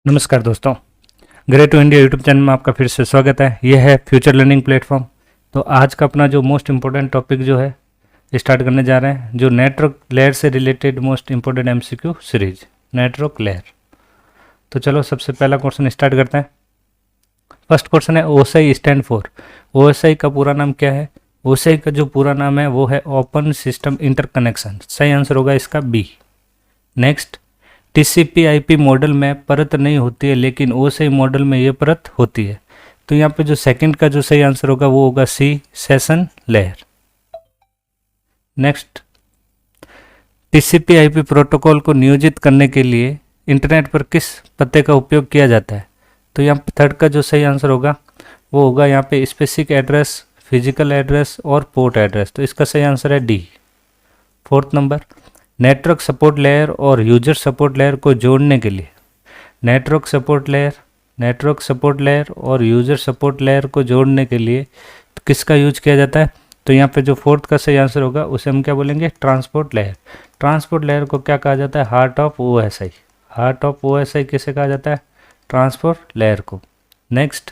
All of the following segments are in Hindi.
नमस्कार दोस्तों, great to India YouTube channel में आपका फिर से स्वागत है। यह है फ्यूचर लर्निंग प्लेटफॉर्म। तो आज का अपना जो मोस्ट इम्पोर्टेंट टॉपिक जो है स्टार्ट करने जा रहे हैं, जो नेटवर्क लेयर से related most important MCQ series network layer. तो चलो सबसे पहला क्वेश्चन स्टार्ट करते हैं। फर्स्ट क्वेश्चन है ओएसआई स्टैंड फॉर। ओएसआई का पूरा नाम क्या है? ओएसआई का जो पूरा नाम है वो है ओपन सिस्टम इंटरकनेक्शन। सही आंसर होगा इसका बी। नेक्स्ट, TCP/IP मॉडल में परत नहीं होती है, लेकिन ओएसआई मॉडल में ये परत होती है। तो यहाँ पे जो सेकंड का जो सही आंसर होगा वो होगा C, session layer. Next, TCP/IP protocol को नियोजित करने के लिए इंटरनेट पर किस पते का उपयोग किया जाता है? तो यहाँ पे थर्ड का जो सही आंसर होगा वो होगा यहाँ पे स्पेसिफिक एड्रेस, फिजिकल एड्रेस और पोर्ट एड्रेस। तो इसका सही आंसर है D. Fourth number, network support layer और यूजर सपोर्ट लेयर को जोड़ने के लिए नेटवर्क सपोर्ट लेयर और यूजर सपोर्ट लेयर को जोड़ने के लिए किसका यूज किया जाता है? तो यहाँ पे जो फोर्थ का सही आंसर होगा उसे हम क्या बोलेंगे? Transport layer. ट्रांसपोर्ट लेयर को क्या कहा जाता है? Heart of OSI. Heart of OSI किसे कहा जाता है? ट्रांसपोर्ट लेयर को। नेक्स्ट,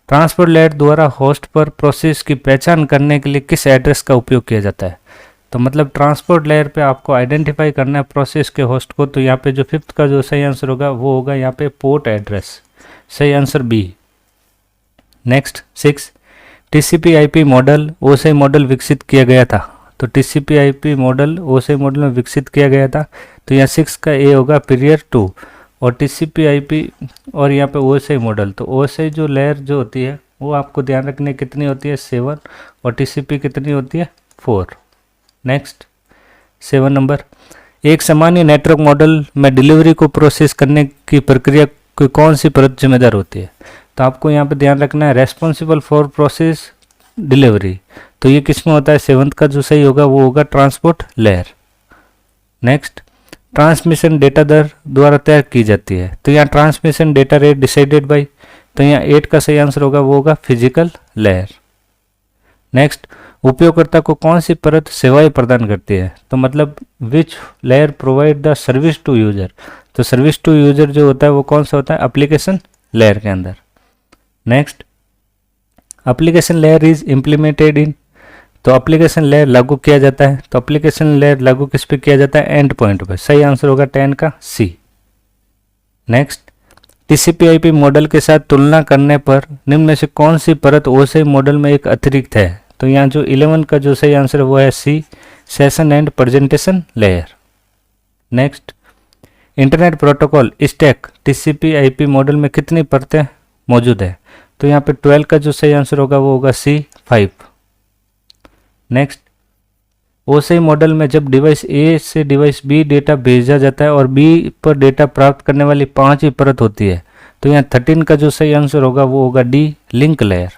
ट्रांसपोर्ट लेयर द्वारा होस्ट पर प्रोसेस की पहचान करने के लिए किस एड्रेस का उपयोग किया जाता है? तो मतलब ट्रांसपोर्ट लेयर पे आपको आइडेंटिफाई करना है प्रोसेस के होस्ट को। तो यहाँ पे जो फिफ्थ का जो सही आंसर होगा वो होगा यहाँ पे पोर्ट एड्रेस। सही answer B. Next, 6, TCP/IP model OSI model विकसित किया गया था। तो TCP/IP मॉडल ओएसआई मॉडल में विकसित किया गया था। तो यहाँ 6 का ए होगा पीरियड 2। और TCP/IP और यहाँ पे ओएसआई मॉडल, तो ओएसआई जो लेयर जो होती है वो आपको ध्यान रखने कितनी होती है? 7। और TCP कितनी होती है? 4। नेक्स्ट, 7 नंबर, एक सामान्य नेटवर्क मॉडल में डिलीवरी को प्रोसेस करने की प्रक्रिया की कौन सी परत जिम्मेदार होती है? तो आपको यहाँ पे ध्यान रखना है रेस्पॉन्सिबल फॉर प्रोसेस डिलीवरी। तो ये किस में होता है? 7th का जो सही होगा वो होगा transport layer. Next, transmission data दर द्वारा तय की जाती है। तो यहाँ transmission data rate decided by, तो यहाँ 8 का सही आंसर होगा वो होगा फिजिकल लेयर। नेक्स्ट, उपयोगकर्ता को कौन सी परत सेवाएं प्रदान करती है? तो मतलब which layer provide the service to user. तो सर्विस टू यूजर जो होता है वो कौन सा होता है? एप्लीकेशन लेयर के अंदर। Next, application layer is implemented in. तो एप्लीकेशन लेयर लागू किया जाता है। तो एप्लीकेशन लेयर लागू किस पे किया जाता है? एंड पॉइंट पे। सही आंसर होगा 10 का सी। नेक्स्ट, TCP/IP मॉडल के साथ तुलना करने पर निम्न में से कौन सी परत ओएसआई मॉडल में एक अतिरिक्त है? तो यहाँ जो 11 का जो सही आंसर है वो है C, session and presentation layer. Next, internet protocol stack TCP/IP model में कितनी परतें मौजूद है? तो यहाँ पे 12 का जो सही आंसर होगा वो होगा सी, 5। नेक्स्ट, ओएसआई मॉडल में जब डिवाइस ए से डिवाइस बी डेटा भेजा जाता है और बी पर डेटा प्राप्त करने वाली 5 ही परत होती है। तो यहाँ 13 का जो सही आंसर होगा वो होगा D, link layer.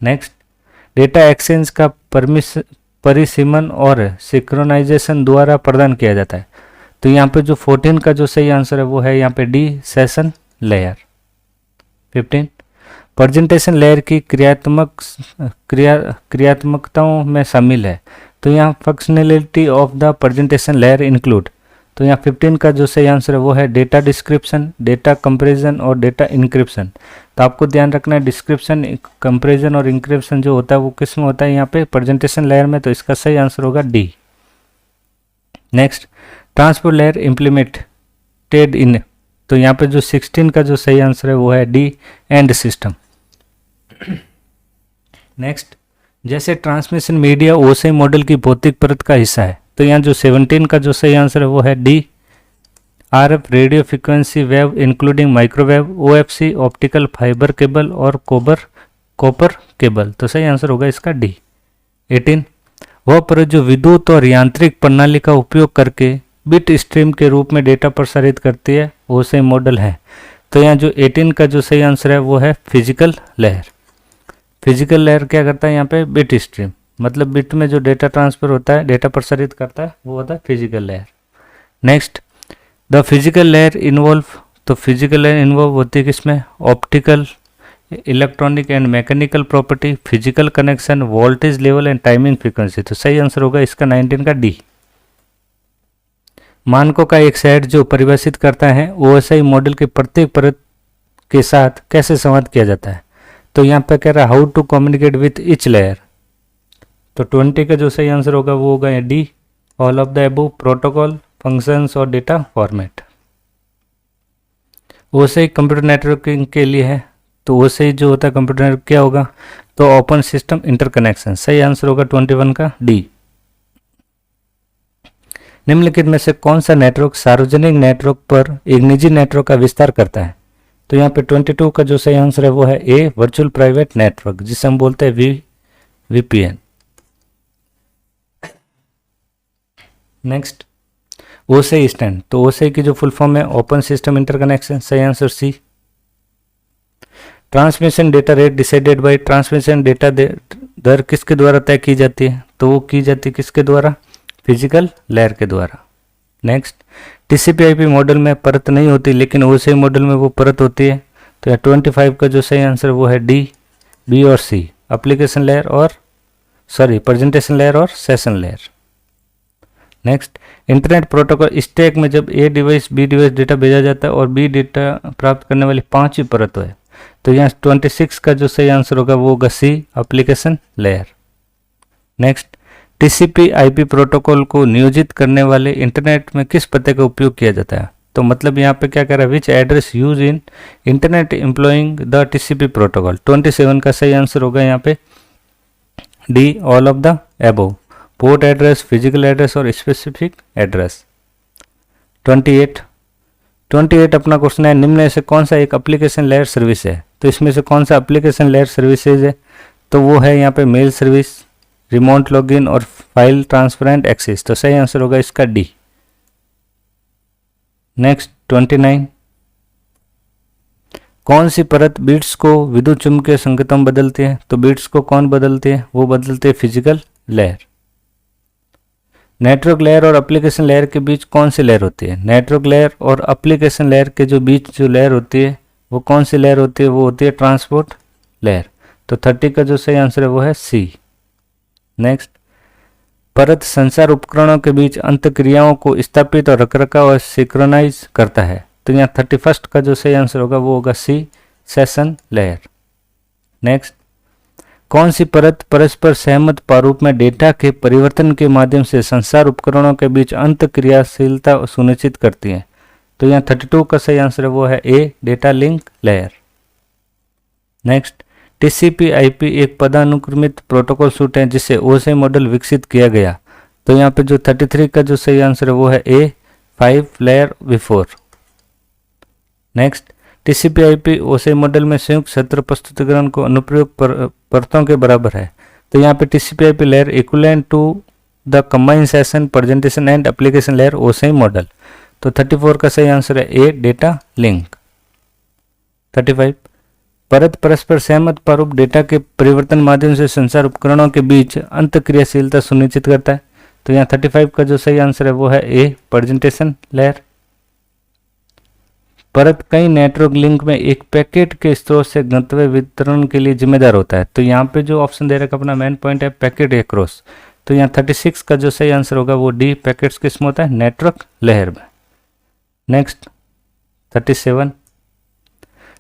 Next, data exchange का परिसीमन और सिंक्रोनाइजेशन द्वारा प्रदान किया जाता है। तो यहाँ पे जो 14 का जो सही आंसर है वो है यहाँ पे D, session layer. 15, presentation layer की क्रियात्मकताओं में शामिल है। तो यहाँ functionality of the presentation layer include. तो यहाँ 15 का जो सही आंसर है वो है डेटा डिस्क्रिप्शन, डेटा कंपैरिजन और डेटा इंक्रिप्शन। तो आपको ध्यान रखना है डिस्क्रिप्शन, कंपैरिजन और इंक्रिप्शन जो होता है वो किस में होता है? यहाँ पे प्रेजेंटेशन लेयर में। तो इसका सही आंसर होगा D. Next, transport layer implemented in. तो यहाँ पे जो 16 का जो सही आंसर है वो है डी, एंड सिस्टम। नेक्स्ट, जैसे ट्रांसमिशन मीडिया ओएसआई मॉडल की भौतिक परत का हिस्सा है। तो यहाँ जो 17 का जो सही आंसर है वो है D, RF radio frequency wave including microwave, OFC optical fibre cable और कॉपर केबल। तो सही आंसर होगा इसका डी। 18, वह परत जो विद्युत और यांत्रिक प्रणाली का उपयोग करके बिट स्ट्रीम के रूप में डेटा प्रसारित करती है ओएसआई मॉडल है। तो यहाँ जो 18 का जो सही आंसर है वो है फिजिकल लेयर। फिजिकल लेयर क्या करता है? यहाँ पे बिट स्ट्रीम, मतलब बिट में जो डेटा ट्रांसफर होता है, डेटा प्रसारित करता है, वो होता है physical layer. Next, the physical layer involve. तो फिजिकल लेयर इन्वॉल्व होती है किसमें? Optical, electronic and mechanical property, physical connection, voltage level and timing frequency. तो सही आंसर होगा इसका 19 का डी। मानकों का एक सेट जो परिभाषित करता है ओएसआई मॉडल के प्रत्येक परत के साथ कैसे संवाद किया जाता है। तो यहाँ पे कह रहा है how to communicate with each layer. तो 20 का जो सही आंसर होगा वो होगा D, all of the above, protocol, functions और data format. OSI computer networking के लिए है, तो ओएसआई जो होता है कंप्यूटर नेटवर्क क्या होगा, तो ओपन सिस्टम इंटरकनेक्शन। सही आंसर होगा 21 का डी। निम्नलिखित में से कौन सा नेटवर्क सार्वजनिक नेटवर्क पर एक निजी नेटवर्क का विस्तार करता है। तो यहाँ पे 22 का जो सही आंसर है वो है ए, वर्चुअल प्राइवेट नेटवर्क, जिसे हम बोलते हैं वीपीएन। Next, OSI stand. तो ओएसआई की जो फुल फॉर्म है ओपन सिस्टम इंटरकनेक्शन। सही answer C. Transmission data rate decided by, transmission data दर किसके द्वारा तय की जाती है, तो वो की जाती है किसके द्वारा, फिजिकल लेयर के द्वारा। नेक्स्ट, टीसीपी/आईपी मॉडल में परत नहीं होती लेकिन ओएसआई मॉडल में वो परत होती है। तो 25 का जो सही आंसर वो है डी, बी और सी, एप्लीकेशन लेयर और प्रेजेंटेशन लेयर और session layer. Next, internet protocol stack में जब A device B device data भेजा जाता है और बी डेटा प्राप्त करने वाली 5 ही परत है, तो यहाँ 26 का जो सही आंसर होगा वो होगा C, application layer. Next, TCP IP protocol को नियोजित करने वाले इंटरनेट में किस पते का उपयोग किया जाता है। तो मतलब यहाँ पे क्या कह रहा है, which address use in internet employing the TCP protocol. 27 का सही आंसर होगा यहाँ पे D, all of the above, port address, physical address और स्पेसिफिक एड्रेस। 28 अपना क्वेश्चन है, निम्न में से कौन सा एक एप्लीकेशन लेयर सर्विस है। तो इसमें से कौन सा एप्लीकेशन लेयर सर्विसेज है, तो वो है यहाँ पे मेल सर्विस, रिमोट लॉगिन और फाइल ट्रांसफर एंड एक्सेस। तो सही आंसर होगा इसका डी। नेक्स्ट, 29, कौन सी परत बीट्स को विद्युत चुम्बकीय संकेतों में बदलती है। तो बीट्स को कौन बदलती है, वो बदलते हैं फिजिकल लेयर। नेटवर्क लेयर और एप्लीकेशन लेयर के बीच कौन सी लेयर होती है। नेटवर्क लेयर और एप्लीकेशन लेयर के जो बीच जो लेयर होती है वो कौन सी लेयर होती है, वो होती है ट्रांसपोर्ट लेयर। तो 30 का जो सही आंसर है वो है सी। नेक्स्ट, परत संचार उपकरणों के बीच अंतक्रियाओं को स्थापित और रखरखाव और सिंक्रोनाइज करता है। तो यहाँ 31 का जो सही आंसर होगा वो होगा सी, सेशन लेयर। नेक्स्ट, कौन सी परत परस्पर सहमत प्रारूप में डेटा के परिवर्तन के माध्यम से संचार उपकरणों के बीच अंतक्रियाशीलता सुनिश्चित करती है। तो यहाँ 32 का सही आंसर है वो है A, data link layer. Next, TCP IP एक पदानुक्रमित प्रोटोकॉल सूट है जिससे ओएसआई मॉडल विकसित किया गया। तो यहाँ पे जो 33 का जो सही आंसर है वो है ए, 5 layer before. Next, टीसीपी/आईपी OSI model में संयुक्त सत्र प्रस्तुतिकरण को अनुप्रयोग परतों के बराबर है। तो यहाँ पे TCP IP layer equivalent to the combined session, presentation and application layer OSI model. तो 34 का सही आंसर है ए, डेटा लिंक। 35, परत परस्पर सहमत प्रारूप डेटा के परिवर्तन माध्यम से संचार उपकरणों के बीच अंतक्रियाशीलता सुनिश्चित करता है। तो यहाँ 35 का जो सही आंसर है वो है ए, प्रेजेंटेशन लेयर। परत कई नेटवर्क लिंक में एक पैकेट के स्रोत से गंतव्य वितरण के लिए जिम्मेदार होता है। तो यहाँ पे जो ऑप्शन दे रखा अपना मेन पॉइंट है पैकेट एक्रॉस। तो यहाँ 36 का जो सही आंसर होगा वो डी, पैकेट्स किस में होता है, नेटवर्क लेयर में। नेक्स्ट, 37,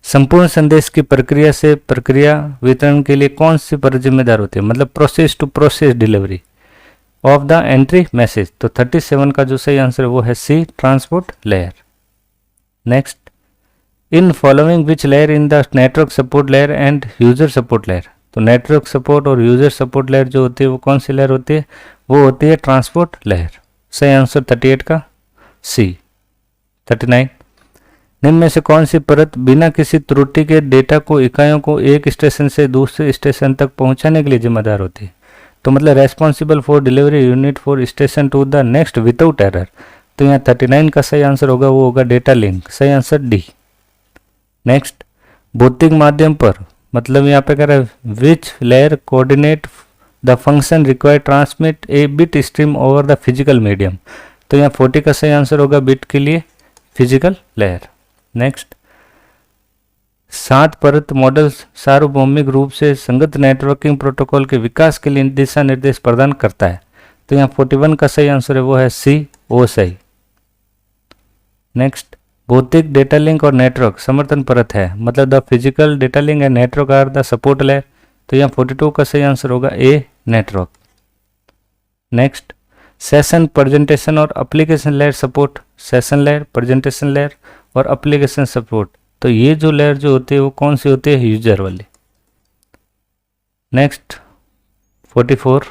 संपूर्ण संदेश की प्रक्रिया से प्रक्रिया वितरण के लिए कौन सी परत जिम्मेदार होती है, मतलब process to process delivery of the entry message. तो 37 का जो सही आंसर है वो है C, transport layer. Next, in following which layer in the network support layer and user support layer. तो नेटवर्क सपोर्ट और यूजर सपोर्ट लेयर जो होती है वो कौन सी लेयर होती है, वो होती है ट्रांसपोर्ट लेयर। सही आंसर 38 का सी। 39, निम्न में से कौन सी परत बिना किसी त्रुटि के डेटा को इकाइयों को एक स्टेशन से दूसरे स्टेशन तक पहुंचाने के लिए जिम्मेदार होती है। तो मतलब responsible for delivery unit for station to the next without error. तो यहाँ 39 का सही आंसर होगा वो होगा डेटा लिंक। सही आंसर डी। नेक्स्ट, भौतिक माध्यम पर, मतलब यहाँ पे कह रहा है which layer coordinate the function required transmit a bit stream over the physical medium. तो यहाँ 40 का सही आंसर होगा बिट के लिए फिजिकल लेयर। नेक्स्ट, 7 परत मॉडल सार्वभौमिक रूप से संगत नेटवर्किंग प्रोटोकॉल के विकास के लिए दिशा निर्देश प्रदान करता है। तो यहाँ 41 का सही आंसर है वो है सी, ओएसआई। नेक्स्ट, भौतिक डेटा लिंक और नेटवर्क समर्थन परत है, मतलब the physical data link and network are the support layer. तो यहाँ 42 का सही आंसर होगा A, network. Next, session, presentation और application layer support. Session layer, presentation layer और एप्लीकेशन सपोर्ट, तो ये जो लेयर जो होती है वो कौन सी होती है? यूजर वाली। नेक्स्ट 44,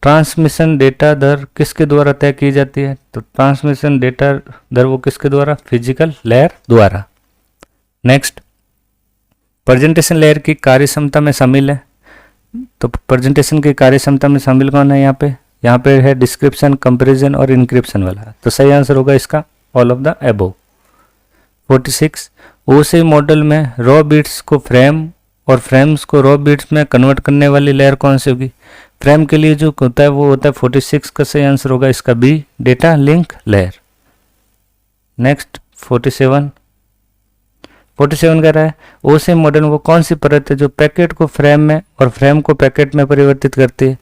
ट्रांसमिशन डेटा दर किसके द्वारा तय की जाती है? तो ट्रांसमिशन डेटा दर वो किसके द्वारा? फिजिकल लेयर द्वारा। नेक्स्ट, प्रेजेंटेशन लेयर की कार्यक्षमता में शामिल है, तो प्रेजेंटेशन की कार्यक्षमता में शामिल कौन है? यहाँ पे है डिस्क्रिप्शन, कंपैरिजन और इंक्रिप्शन वाला, तो सही आंसर होगा इसका all of the above. 46, OC model में रॉ बिट्स को फ्रेम और फ्रेम्स को रॉ बिट्स में कन्वर्ट करने वाली लेयर कौन सी होगी? फ्रेम के लिए जो होता है वो होता है 46 का सही आंसर होगा इसका B, data link layer. Next 47 कह रहा है ओसी मॉडल में वो कौन सी परत है जो पैकेट को फ्रेम में और फ्रेम को पैकेट में परिवर्तित करती है?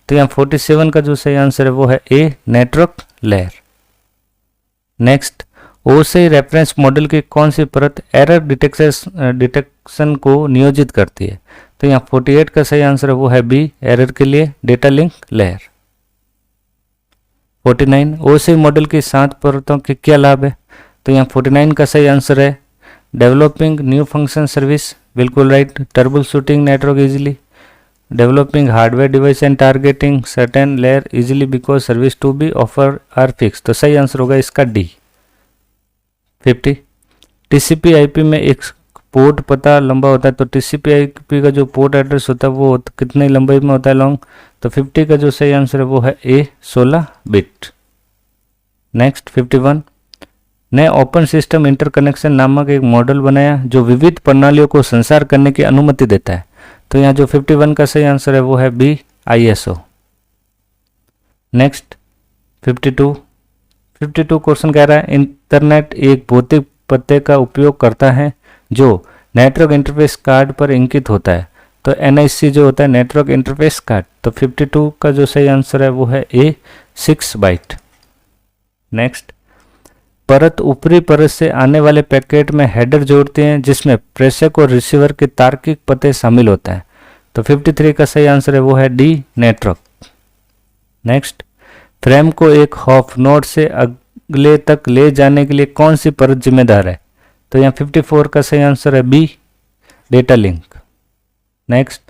तो यहाँ 47 का जो सही आंसर है वो है ए, नेटवर्क लेयर। नेक्स्ट, ओसी रेफरेंस मॉडल की कौन सी परत एरर डिटेक्शन को नियोजित करती है? तो यहाँ 48 का सही आंसर है वो है बी, एरर के लिए डेटा लिंक लेयर। 49, ओसी मॉडल की 7 परतों के क्या लाभ है? तो यहाँ 49 का सही आंसर है डेवलपिंग न्यू फंक्शन सर्विस, बिल्कुल right. Trouble shooting network easily, developing hardware device and targeting certain layer easily because service to be offer are fix, तो सही आंसर होगा इसका डी। 50, टीसीपी आईपी में एक पोर्ट पता लंबा होता है, तो टीसीपी आईपी का जो पोर्ट एड्रेस होता है वो कितनी लंबाई में होता है? लॉन्ग। तो 50 का जो सही आंसर है वो है ए, 16 बिट। नेक्स्ट 51, ने ओपन सिस्टम इंटरकनेक्शन नामक एक मॉडल बनाया जो विविध प्रणालियों को संसार करने की अनुमति देता है। तो यहाँ जो 51 का सही आंसर है वो है बी, आईएसओ। नेक्स्ट 52 क्वेश्चन कह रहा है इंटरनेट एक भौतिक पते का उपयोग करता है जो नेटवर्क इंटरफेस कार्ड पर अंकित होता है। तो एनआईसी जो होता है नेटवर्क इंटरफेस कार्ड, तो 52 का जो सही आंसर है वो है ए, 6 बाइट। नेक्स्ट, परत ऊपरी परत से आने वाले पैकेट में हेडर जोड़ते हैं जिसमें प्रेषक और रिसीवर के तार्किक पते शामिल होता है। तो 53 का सही आंसर है वो है डी, नेटवर्क। नेक्स्ट, फ्रेम को एक हॉप नोड से अगले तक ले जाने के लिए कौन सी परत जिम्मेदार है? तो यहाँ 54 का सही आंसर है बी, डेटा लिंक। नेक्स्ट,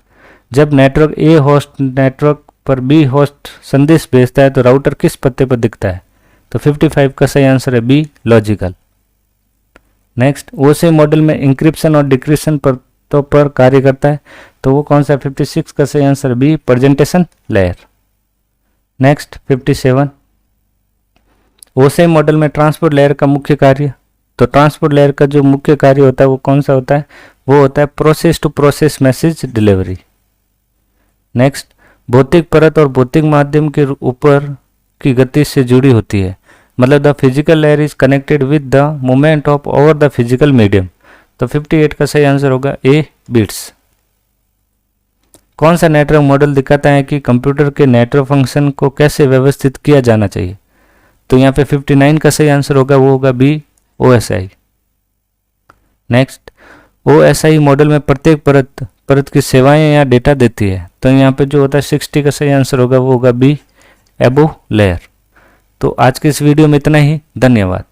जब नेटवर्क ए होस्ट नेटवर्क पर बी होस्ट संदेश भेजता है तो राउटर किस पते पर दिखता है? तो 55 का सही आंसर है बी, लॉजिकल। नेक्स्ट, ओसी मॉडल में इंक्रिप्शन और डिक्रिप्शन परतों पर कार्य करता है, तो वो कौन सा? 56 का सही answer B, presentation layer. Next 57, OSI model में ट्रांसपोर्ट लेयर का मुख्य कार्य, तो ट्रांसपोर्ट लेयर का जो मुख्य कार्य होता है वो कौन सा होता है? वो होता है process to process message delivery. Next, भौतिक परत और भौतिक माध्यम के ऊपर की गति से जुड़ी होती है, मतलब the physical layer is connected with the movement of over the physical medium. तो 58 का सही आंसर होगा ए, बिट्स। कौन सा नेटवर्क मॉडल दिखाता है कि कंप्यूटर के नेटवर्क फंक्शन को कैसे व्यवस्थित किया जाना चाहिए? तो यहाँ पे 59 का सही आंसर होगा वो होगा B, OSI. Next, OSI model में प्रत्येक परत की सेवाएं या डेटा देती है, तो यहाँ पे जो होता है 60 का सही आंसर होगा वो होगा बी, एबो लेयर। तो आज के इस वीडियो में इतना ही, धन्यवाद।